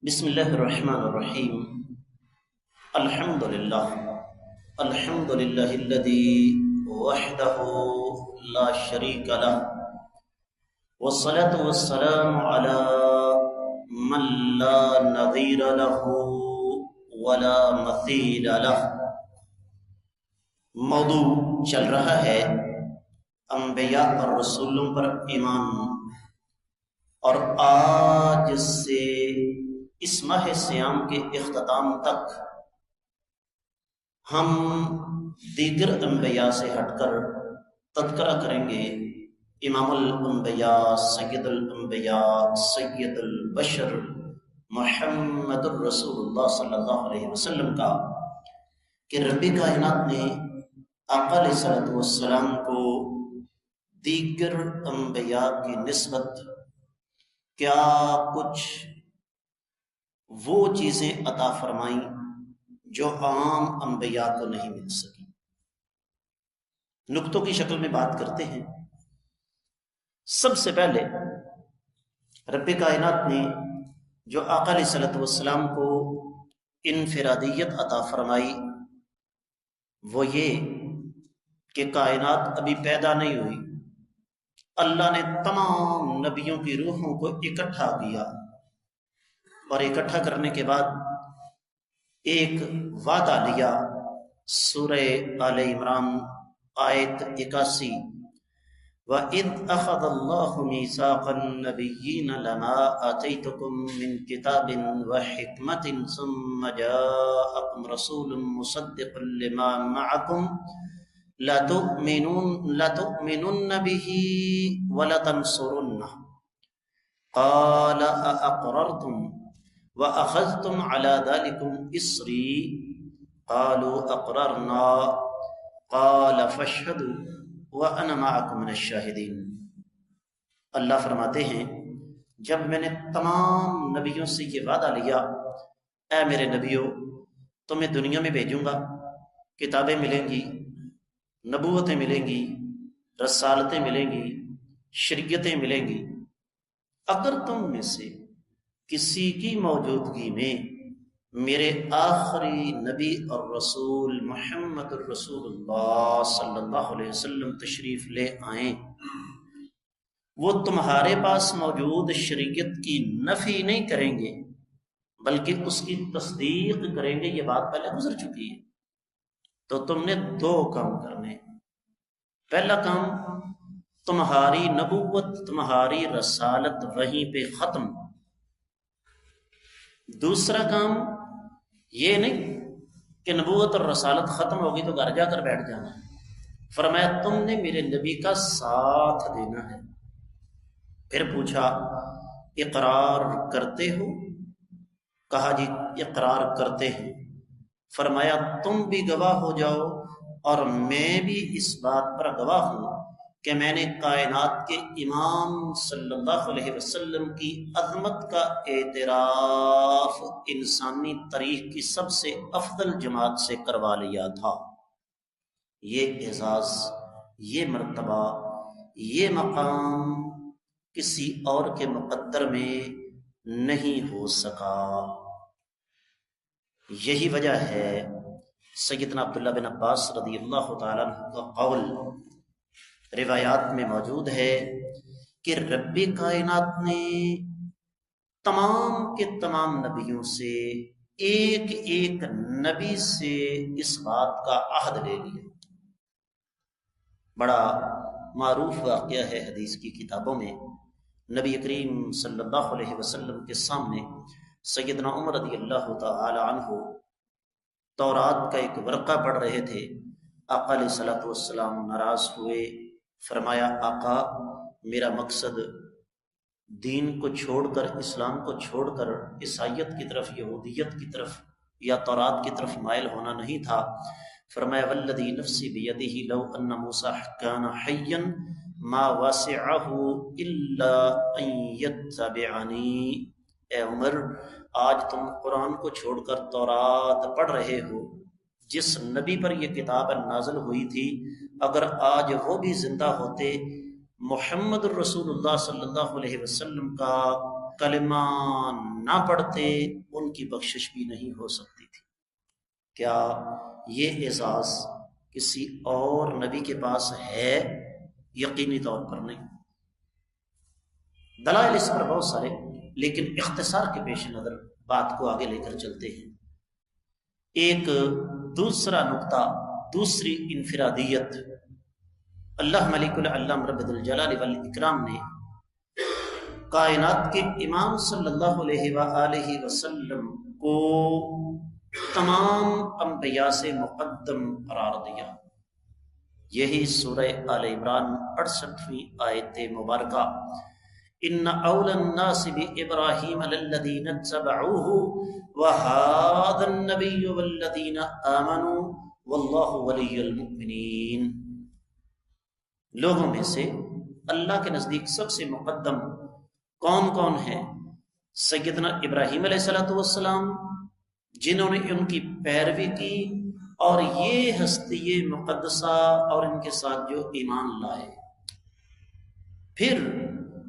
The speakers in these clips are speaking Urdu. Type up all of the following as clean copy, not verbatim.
بسم اللہ الرحمن الرحیم الحمد للہ الذی وحدہ لا شریک لہ والصلاة والسلام علی من لا نظیر لہ ولا مثیل لہ۔ موضوع چل رہا ہے انبیاء اور رسولوں پر ایمان، اور آج سے اس ماہ سیام کے اختتام تک ہم دیگر انبیاء سے ہٹ کر تذکرہ کریں گے امام الانبیاء سید الانبیاء سید البشر محمد الرسول اللہ صلی اللہ علیہ وسلم کا، کہ رب کائنات نے آقا علیہ الصلوۃ والسلام کو دیگر انبیاء کی نسبت کیا کچھ وہ چیزیں عطا فرمائیں جو عام انبیاء کو نہیں مل سکی۔ نقطوں کی شکل میں بات کرتے ہیں۔ سب سے پہلے رب کائنات نے جو آقا علیہ الصلوۃ والسلام کو انفرادیت عطا فرمائی وہ یہ کہ کائنات ابھی پیدا نہیں ہوئی، اللہ نے تمام نبیوں کی روحوں کو اکٹھا کیا، اور اکٹھا کرنے کے بعد ایک وعدہ لیا۔ سورہ آل عمران آیت 81، وَإِذْ أَخَذَ اللَّهُ مِيثَاقَ النَّبِيِّينَ لَمَا آتَيْتُكُم مِّن كِتَابٍ وَحِكْمَةٍ ثُمَّ جَاءَكُمْ رَسُولٌ مُّصَدِّقٌ لِّمَا مَعَكُمْ لَتُؤْمِنُنَّ بِهِ وَلَتَنصُرُنَّهُ قَالَ أَأَقْرَرْتُمْ وَأَخَذْتُمْ عَلَى ذَلِكُمْ إِصْرِي قَالُوا أَقْرَرْنَا قَالَ فَاشْهَدُوا وَأَنَا مَعَكُمْ مِنَ الشَّاهِدِينَ۔ اللہ فرماتے ہیں جب میں نے تمام نبیوں سے یہ وعدہ لیا، اے میرے نبیوں تمہیں دنیا میں بھیجوں گا، کتابیں ملیں گی، نبوتیں ملیں گی، رسالتیں ملیں گی، شریعتیں ملیں گی، اگر تم میں سے کسی کی موجودگی میں میرے آخری نبی اور رسول محمد الرسول اللہ صلی اللہ علیہ وسلم تشریف لے آئیں، وہ تمہارے پاس موجود شریعت کی نفی نہیں کریں گے بلکہ اس کی تصدیق کریں گے، یہ بات پہلے گزر چکی ہے، تو تم نے دو کام کرنے۔ پہلا کام، تمہاری نبوت تمہاری رسالت وہیں پہ ختم۔ دوسرا کام یہ نہیں کہ نبوت اور رسالت ختم ہوگی تو گھر جا کر بیٹھ جانا، فرمایا تم نے میرے نبی کا ساتھ دینا ہے۔ پھر پوچھا اقرار کرتے ہو؟ کہا جی اقرار کرتے ہیں۔ فرمایا تم بھی گواہ ہو جاؤ اور میں بھی اس بات پر گواہ ہوں کہ میں نے کائنات کے امام صلی اللہ علیہ وسلم کی عظمت کا اعتراف انسانی تاریخ کی سب سے افضل جماعت سے کروا لیا تھا۔ یہ اعزاز، یہ مرتبہ، یہ مقام کسی اور کے مقدر میں نہیں ہو سکا۔ یہی وجہ ہے سیدنا عبداللہ بن عباس رضی اللہ تعالیٰ عنہ کا قول روایات میں موجود ہے کہ رب کائنات نے تمام کے تمام نبیوں سے ایک ایک نبی سے اس بات کا عہد لے لیا۔ بڑا معروف واقعہ ہے حدیث کی کتابوں میں، نبی کریم صلی اللہ علیہ وسلم کے سامنے سیدنا عمر رضی اللہ تعالی عنہ تورات کا ایک ورقہ پڑھ رہے تھے۔ آقا علیہ الصلوۃ والسلام ناراض ہوئے، فرمایا آقا میرا مقصد دین کو چھوڑ کر، اسلام کو چھوڑ کر عیسائیت کی طرف، یہودیت کی طرف یا تورات کی طرف مائل ہونا نہیں تھا۔ فرمایا والذی نفسی بیدہ لو ان موسیٰ کان حیا ما وسعہ الا ان یتبعنی۔ اے عمر آج تم قرآن کو چھوڑ کر تورات پڑھ رہے ہو، جس نبی پر یہ کتاب نازل ہوئی تھی اگر آج وہ بھی زندہ ہوتے، محمد الرسول اللہ صلی اللہ علیہ وسلم کا کلمہ نہ پڑھتے ان کی بخشش بھی نہیں ہو سکتی تھی۔ کیا یہ اعزاز کسی اور نبی کے پاس ہے؟ یقینی طور پر نہیں۔ دلائل اس پر بہت سارے، لیکن اختصار کے پیش نظر بات کو آگے لے کر چلتے ہیں۔ ایک دوسرا نقطہ، دوسری انفرادیت، اللہ ملک العلم رب الجلال والاکرام نے کائنات کے امام صلی اللہ علیہ وآلہ وسلم کو تمام انبیاء سے مقدم قرار دیا۔ یہی سورہ آل عمران 68ویں آیت مبارکہ، ان اول الناس بابراہیم للذین اتبعوہ وہذا النبی والذین آمنوا واللہ ولی المؤمنین۔ لوگوں میں سے اللہ کے نزدیک سب سے مقدم کون کون ہیں؟ سیدنا ابراہیم علیہ السلام، جنہوں نے ان کی پیروی کی اور یہ ہستی مقدسہ اور ان کے ساتھ جو ایمان لائے۔ پھر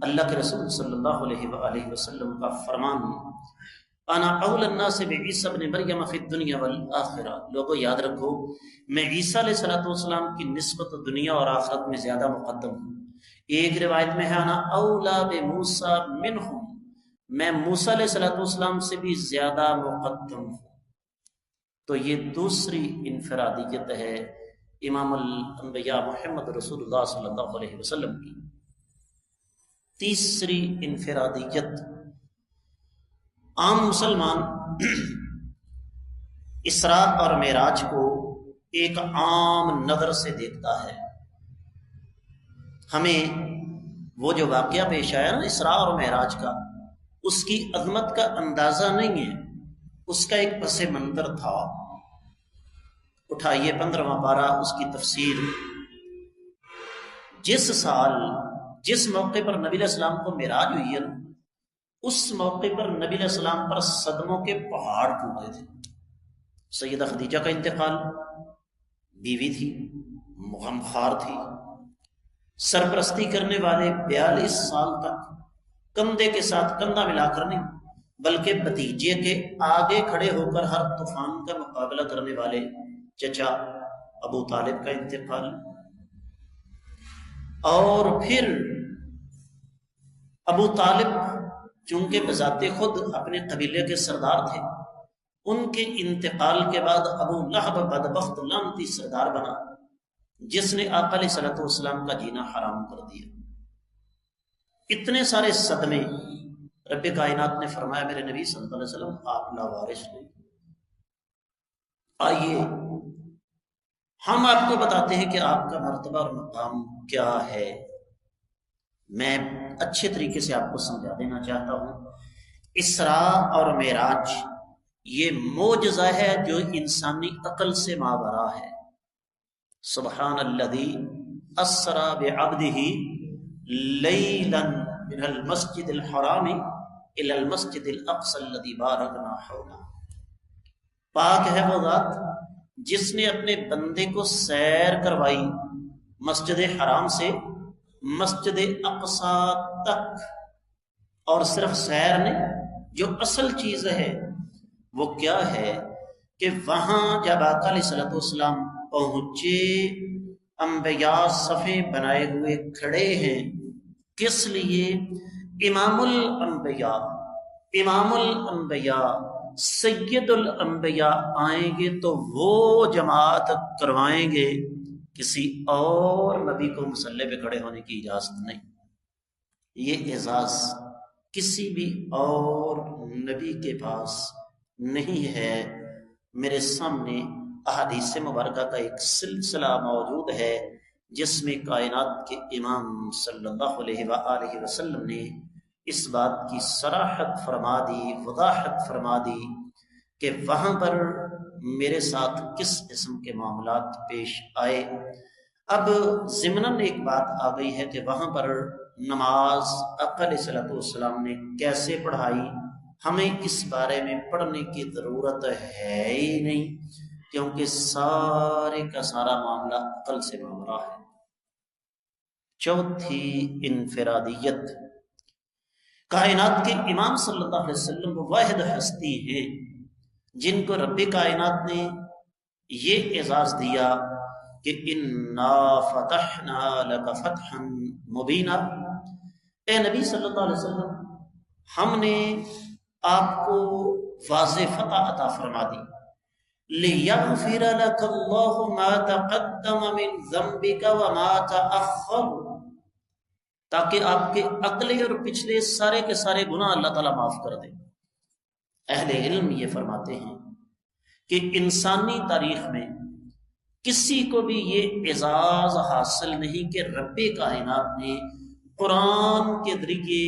اللہ کے رسول صلی اللہ علیہ وآلہ وسلم کا فرمان، انا اول الناس بعیسی ابن مریم فی الدنیا والآخرہ۔ لوگوں یاد رکھو، میں عیسیٰ علیہ السلام کی نسبت دنیا اور آخرت میں زیادہ مقدم ہوں۔ ایک روایت میں ہے انا اولا بموسیٰ منہم، میں موسیٰ علیہ السلام سے بھی زیادہ مقدم ہوں۔ تو یہ دوسری انفرادیت ہے امام الانبیاء محمد رسول اللہ صلی اللہ علیہ وسلم کی۔ تیسری انفرادیت، عام مسلمان اسراء اور معراج کو ایک عام نظر سے دیکھتا ہے۔ ہمیں وہ جو واقعہ پیش آیا نا اسراء اور معراج کا، اس کی عظمت کا اندازہ نہیں ہے، اس کا ایک پس منظر تھا۔ اٹھائیے 15واں پارہ، اس کی تفسیر۔ جس سال، جس موقع پر نبی علیہ السلام کو معراج ہوئی ہے نا، اس موقع پر نبی علیہ السلام پر صدموں کے پہاڑ ٹوٹے تھے۔ سیدہ خدیجہ کا انتقال، بیوی تھی، غمخوار تھی، سرپرستی کرنے والے 42 سال تک کندھے کے ساتھ کندھا ملا کر نہیں، بلکہ بھتیجے کے آگے کھڑے ہو کر ہر طوفان کا مقابلہ کرنے والے چچا ابو طالب کا انتقال، اور پھر ابو طالب چونکہ بذات خود اپنے قبیلے کے سردار تھے، ان کے انتقال کے بعد ابو لہب بدبخت لعنتی سردار بنا، جس نے آقا علیہ الصلوۃ والسلام کا جینا حرام کر دیا۔ اتنے سارے صدمے، رب کائنات نے فرمایا میرے نبی صلی اللہ علیہ وسلم آپ لاوارث نہیں۔ آئیے ہم آپ کو بتاتے ہیں کہ آپ کا مرتبہ اور مقام کیا ہے۔ میں اچھے طریقے سے آپ کو سمجھا دینا چاہتا ہوں۔ اسراء اور معراج یہ معجزہ ہے جو انسانی عقل سے ماورا ہے۔ سبحان الذی اسری بعبدہ لیلا من المسجد الحرام الی المسجد الاقصی الذی بارکنا حولہ۔ پاک ہے وہ ذات جس نے اپنے بندے کو سیر کروائی مسجد حرام سے مسجد اقصی تک، اور صرف سیر نہیں، جو اصل چیز ہے وہ کیا ہے کہ وہاں جب آقا علیہ الصلوۃ والسلام پہنچے، انبیاء صفیں بنائے ہوئے کھڑے ہیں۔ کس لیے؟ امام الانبیاء، امام الانبیاء، سید الانبیاء آئیں گے تو وہ جماعت کروائیں گے، کسی اور نبی کو مصلی پہ کھڑے ہونے کی اجازت نہیں۔ یہ اعزاز کسی بھی اور نبی کے پاس نہیں ہے۔ میرے سامنے احادیث مبارکہ کا ایک سلسلہ موجود ہے جس میں کائنات کے امام صلی اللہ علیہ وآلہ وسلم نے اس بات کی صراحت فرما دی، وضاحت فرما دی کہ وہاں پر میرے ساتھ کس قسم کے معاملات پیش آئے۔ اب ضمناً ایک بات آ گئی ہے کہ وہاں پر نماز آقا علیہ الصلوۃ والسلام نے کیسے پڑھائی، ہمیں اس بارے میں پڑھنے کی ضرورت ہے ہی نہیں، کیونکہ سارے کا سارا معاملہ عقل سے ماورا ہے۔ چوتھی انفرادیت، کائنات کے امام صلی اللہ علیہ وسلم وہ واحد ہستی ہیں جن کو رب کائنات نے یہ اعزاز دیا کہ انا فتحنا لک فتحا مبینا، اے نبی صلی اللہ علیہ وسلم ہم نے آپ کو واضح فتح عطا فرما دی، لِيَغْفِرَ لَكَ اللَّهُ مَا تَقَدَّمَ مِنْ ذَنْبِكَ وَمَا تَأَخَّرَ، تاکہ آپ کے اگلے اور پچھلے سارے کے سارے گناہ اللہ تعالیٰ معاف کر دے۔ اہل علم یہ فرماتے ہیں کہ انسانی تاریخ میں کسی کو بھی یہ اعزاز حاصل نہیں کہ رب کائنات نے قرآن کے ذریعے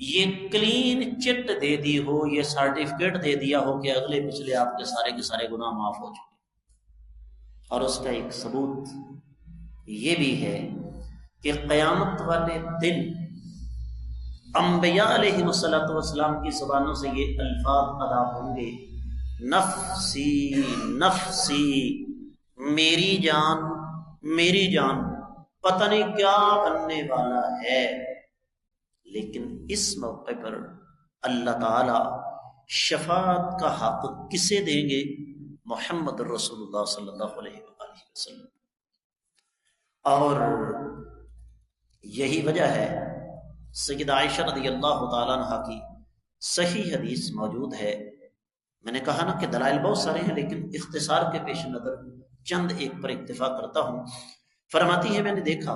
یہ کلین چٹ دے دی ہو، یہ سرٹیفکیٹ دے دیا ہو کہ اگلے پچھلے آپ کے سارے گناہ معاف ہو چکے۔ اور اس کا ایک ثبوت یہ بھی ہے کہ قیامت والے دن انبیاء علیہ السلام کی زبانوں سے یہ الفاظ ادا ہوں گے، نفسی نفسی، میری جان میری جان، پتہ نہیں کیا بننے والا ہے۔ لیکن اس موقع پر اللہ تعالی شفاعت کا حق کسے دیں گے؟ محمد رسول اللہ صلی اللہ علیہ وآلہ وسلم۔ اور یہی وجہ ہے سیدہ عائشہ رضی اللہ تعالیٰ عنہ کی صحیح حدیث موجود ہے۔ میں نے کہا نا کہ دلائل بہت سارے ہیں، لیکن اختصار کے پیش نظر چند ایک پر اکتفا کرتا ہوں۔ فرماتی ہے میں نے دیکھا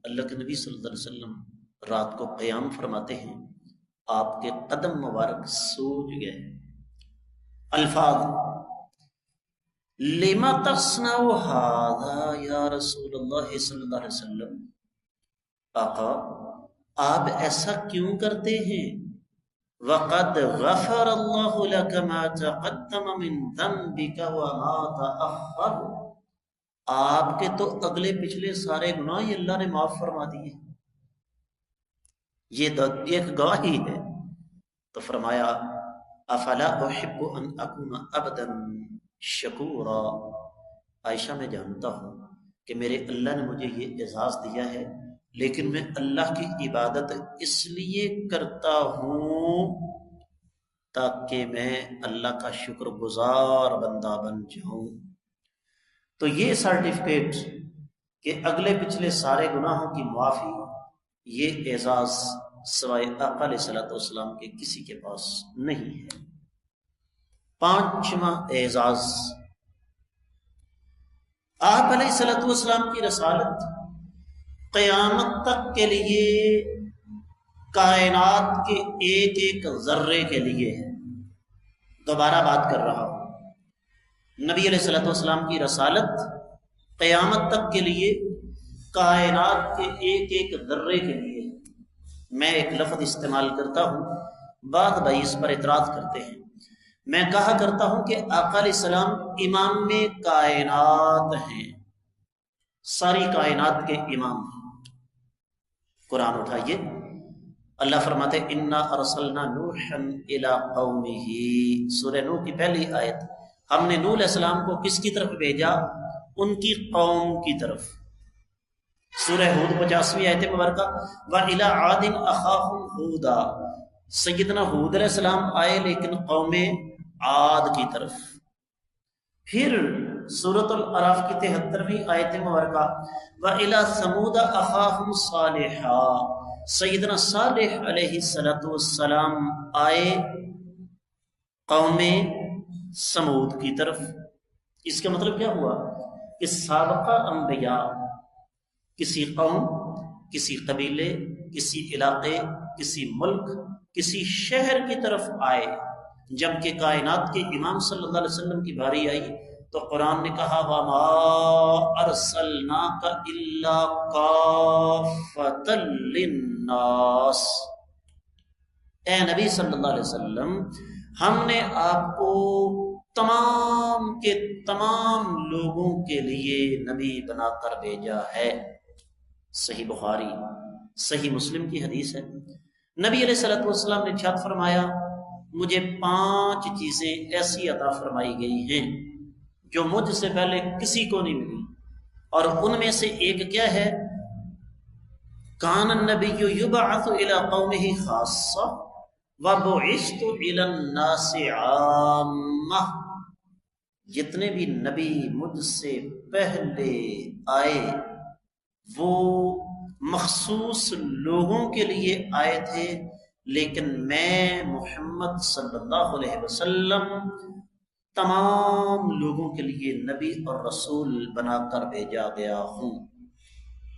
اللہ کے نبی صلی اللہ علیہ وسلم رات کو قیام فرماتے ہیں، آپ کے قدم مبارک سوج گئے۔ الفاظ لما تصنع هذا یا رسول اللہ صلی اللہ علیہ وسلم، آقا آپ ایسا کیوں کرتے ہیں؟ وقد غفر اللہ لک ما تقدم من ذنبک وما تأخر، آپ کے تو اگلے پچھلے سارے گناہ ہی اللہ نے معاف فرما دیے، یہ ایک گواہی ہے۔ تو فرمایا افلا احب ان اکون عبدا شکورا، عائشہ میں جانتا ہوں کہ میرے اللہ نے مجھے یہ اعزاز دیا ہے، لیکن میں اللہ کی عبادت اس لیے کرتا ہوں تاکہ میں اللہ کا شکر گزار بندہ بن جاؤں۔ تو یہ سرٹیفکیٹ کہ اگلے پچھلے سارے گناہوں کی معافی، یہ اعزاز سوائے آقا علیہ الصلوۃ والسلام کے کسی کے پاس نہیں ہے۔ پانچواں اعزاز، آپ علیہ الصلوۃ والسلام کی رسالت قیامت تک کے لیے کائنات کے ایک ایک ذرے کے لیے ہے۔ دوبارہ بات کر رہا ہوں، نبی علیہ الصلوۃ والسلام کی رسالت قیامت تک کے لیے کائنات کے ایک ایک ذرے کے لیے۔ میں ایک لفظ استعمال کرتا ہوں، بعض بھائی اس پر اعتراض کرتے ہیں، میں کہا کرتا ہوں کہ آقا علیہ السلام امام کائنات ہیں، ساری کائنات کے امام ہیں۔ قرآن اٹھائیے، اللہ فرماتے انا ارسلنا نوحا الی قومہ، سورہ نوح کی پہلی آیت، ہم نے نوح علیہ السلام کو کس کی طرف بھیجا؟ ان کی قوم کی طرف۔ سورہ ہود 50ویں آیت مبارکہ وَإِلَىٰ عَادٍ أَخَاهُمْ هُودًا، سیدنا ہود علیہ السلام آئے لیکن قوم عاد کی طرف۔ پھر سورۃ الاعراف کی 73ویں آیت مبارکہ وَإِلَىٰ ثَمُودَ أَخَاهُمْ صَالِحًا، سیدنا صالح علیہ السلام آئے قوم سمود کی طرف۔ اس کا مطلب کیا ہوا کہ سابقہ انبیاء کسی قوم، کسی قبیلے، کسی علاقے، کسی ملک، کسی شہر کی طرف آئے، جبکہ کائنات کے امام صلی اللہ علیہ وسلم کی باری آئی تو قرآن نے کہا وَمَا أَرْسَلْنَاكَ إِلَّا كَافَّةً لِلنَّاسِ، اے نبی صلی اللہ علیہ وسلم ہم نے آپ کو تمام کے تمام لوگوں کے لیے نبی بنا کر بھیجا ہے۔ صحیح بخاری صحیح مسلم کی حدیث ہے، نبی علیہ الصلوۃ والسلام نے ارشاد فرمایا مجھے 5 چیزیں ایسی عطا فرمائی گئی ہیں جو مجھ سے پہلے کسی کو نہیں ملی، اور ان میں سے ایک کیا ہے؟ کان النبی یبعث الی قومہ خاصہ وبعثت الی الناس عامہ، جتنے بھی نبی مجھ سے پہلے آئے وہ مخصوص لوگوں کے لیے آئے تھے، لیکن میں محمد صلی اللہ علیہ وسلم تمام لوگوں کے لیے نبی اور رسول بنا کر بھیجا گیا ہوں۔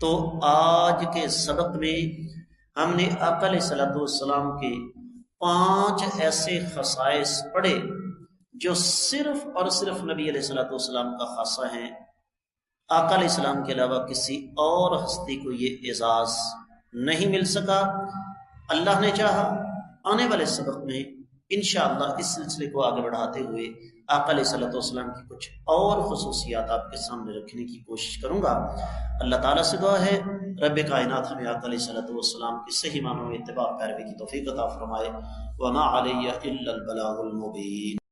تو آج کے سبق میں ہم نے آقا علیہ الصلوۃ والسلام کے 5 ایسے خصائص پڑھے جو صرف اور صرف نبی علیہ الصلوۃ والسلام کا خاصہ ہیں۔ آقا علیہ السلام کے علاوہ کسی اور ہستی کو یہ اعزاز نہیں مل سکا۔ اللہ نے چاہا آنے والے سبق میں انشاءاللہ اس سلسلے کو آگے بڑھاتے ہوئے آقا علیہ الصلوۃ والسلام کی کچھ اور خصوصیات آپ کے سامنے رکھنے کی کوشش کروں گا۔ اللہ تعالیٰ سے دعا ہے رب کائنات ہمیں آقا علیہ الصلوۃ والسلام کی صحیح معنوں میں اتباع پیروی کی توفیق عطا فرمائے۔ وما علی الا البلاغ المبین۔